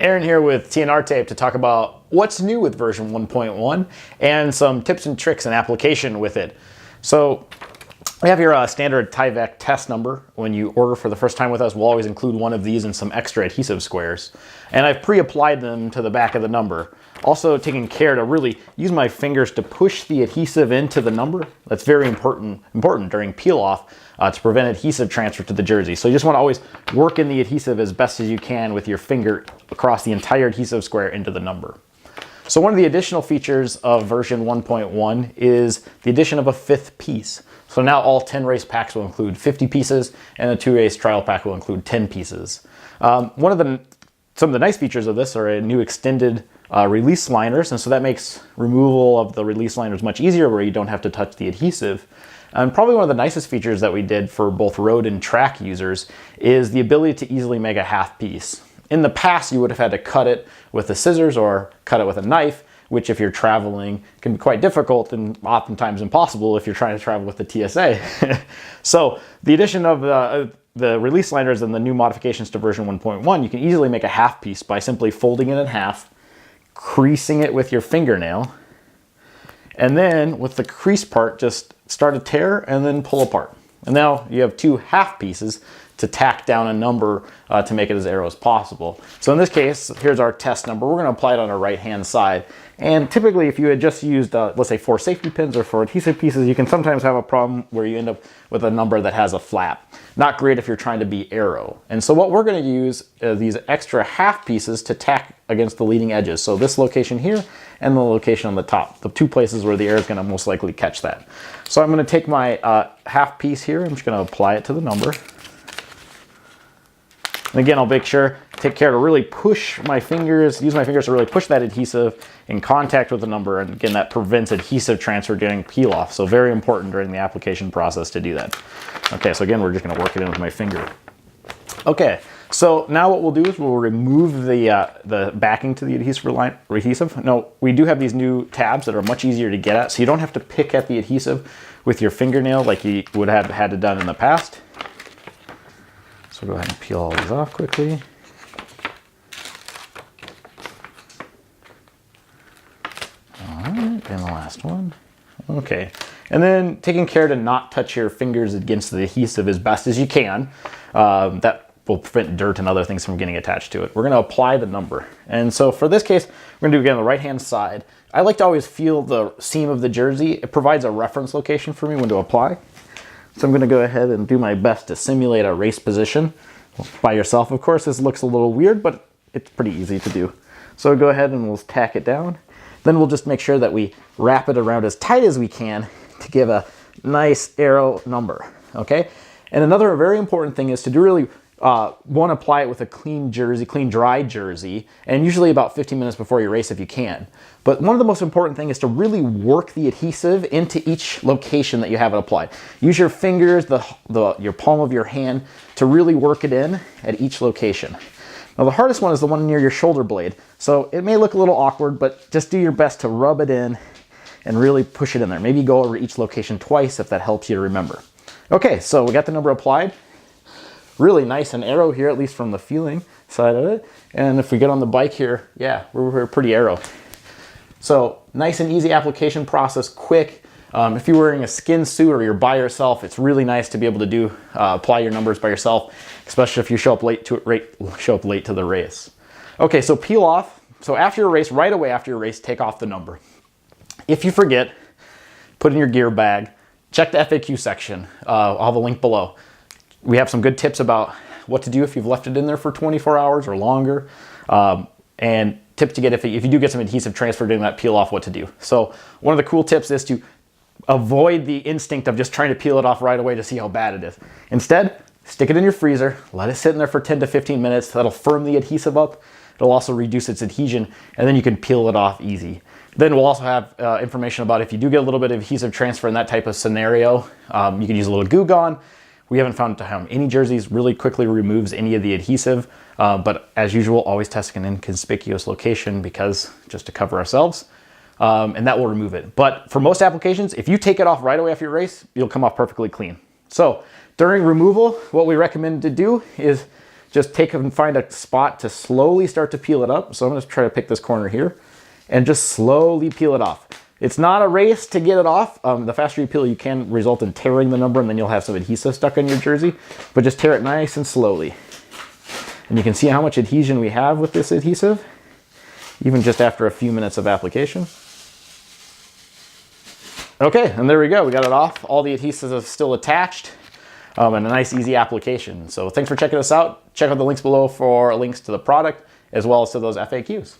Aaron here with TNR tape to talk about what's new with version 1.1 and some tips and tricks and application with it. So we have your standard Tyvek test number. When you order for the first time with us, we'll always include one of these and some extra adhesive squares. And I've pre-applied them to the back of the number. Also taking care to really use my fingers to push the adhesive into the number. That's very important during peel off to prevent adhesive transfer to the jersey. So you just want to always work in the adhesive as best as you can with your finger across the entire adhesive square into the number. So one of the additional features of version 1.1 is the addition of a 5th piece. So now all 10 race packs will include 50 pieces and the 2 race trial pack will include 10 pieces. Some of the nice features of this are a new extended release liners, and so that makes removal of the release liners much easier where you don't have to touch the adhesive. And probably one of the nicest features that we did for both road and track users is the ability to easily make a half piece. In the past, you would have had to cut it with the scissors or cut it with a knife, which if you're traveling can be quite difficult and oftentimes impossible if you're trying to travel with the TSA. So the addition of the release liners and the new modifications to version 1.1, you can easily make a half piece by simply folding it in half, creasing it with your fingernail, and then with the crease part, just start a tear and then pull apart. And now you have 2 half pieces to tack down a number to make it as arrow as possible. So in this case, here's our test number. We're going to apply it on our right-hand side. And typically, if you had just used, let's say 4 safety pins or 4 adhesive pieces, you can sometimes have a problem where you end up with a number that has a flap. Not great if you're trying to be arrow. And so what we're going to use these extra half pieces to tack against the leading edges. So this location here and the location on the top, the 2 places where the air is going to most likely catch that. So I'm going to take my half piece here. I'm just going to apply it to the number. And again, I'll take care to really push my fingers, use my fingers to really push that adhesive in contact with the number. And again, that prevents adhesive transfer during peel off. So very important during the application process to do that. Okay, so again, we're just gonna work it in with my finger. Okay, so now what we'll do is we'll remove the backing to the adhesive. No, we do have these new tabs that are much easier to get at. So you don't have to pick at the adhesive with your fingernail like you would have had to done in the past. So go ahead and peel all these off quickly. All right, and the last one. Okay, and then taking care to not touch your fingers against the adhesive as best as you can. That will prevent dirt and other things from getting attached to it. We're gonna apply the number. And so for this case, we're gonna do it again on the right-hand side. I like to always feel the seam of the jersey. It provides a reference location for me when to apply. So I'm going to go ahead and do my best to simulate a race position. By yourself, of course, this looks a little weird, but it's pretty easy to do. So go ahead and we'll tack it down. Then we'll just make sure that we wrap it around as tight as we can to give a nice arrow number, okay? And another very important thing is to really want to apply it with a clean jersey, clean dry jersey, and usually about 15 minutes before your race if you can. But one of the most important things is to really work the adhesive into each location that you have it applied. Use your fingers, your palm of your hand to really work it in at each location. Now the hardest one is the one near your shoulder blade. So it may look a little awkward, but just do your best to rub it in and really push it in there. Maybe go over each location twice if that helps you to remember. Okay, so we got the number applied. Really nice and arrow here, at least from the feeling side of it. And if we get on the bike here, yeah, we're pretty arrow. So nice and easy application process, quick. If you're wearing a skin suit or you're by yourself, it's really nice to be able to apply your numbers by yourself, especially if you show up late to the race. Okay, so peel off. So after your race, right away after your race, take off the number. If you forget, put it in your gear bag. Check the FAQ section. I'll have a link below. We have some good tips about what to do if you've left it in there for 24 hours or longer. And tips to get if you do get some adhesive transfer during that peel off, what to do. So one of the cool tips is to avoid the instinct of just trying to peel it off right away to see how bad it is. Instead, stick it in your freezer, let it sit in there for 10 to 15 minutes. That'll firm the adhesive up. It'll also reduce its adhesion, and then you can peel it off easy. Then we'll also have information about if you do get a little bit of adhesive transfer in that type of scenario, you can use a little Goo Gone. We haven't found to have any jerseys really quickly removes any of the adhesive, but as usual, always test an inconspicuous location because just to cover ourselves, and that will remove it. But for most applications, if you take it off right away after your race, you'll come off perfectly clean. So during removal, what we recommend to do is just take and find a spot to slowly start to peel it up. So I'm going to try to pick this corner here and just slowly peel it off. It's not a race to get it off. The faster you peel, you can result in tearing the number, and then you'll have some adhesive stuck on your jersey. But just tear it nice and slowly. And you can see how much adhesion we have with this adhesive, even just after a few minutes of application. Okay, and there we go. We got it off. All the adhesives are still attached, and a nice, easy application. So thanks for checking us out. Check out the links below for links to the product, as well as to those FAQs.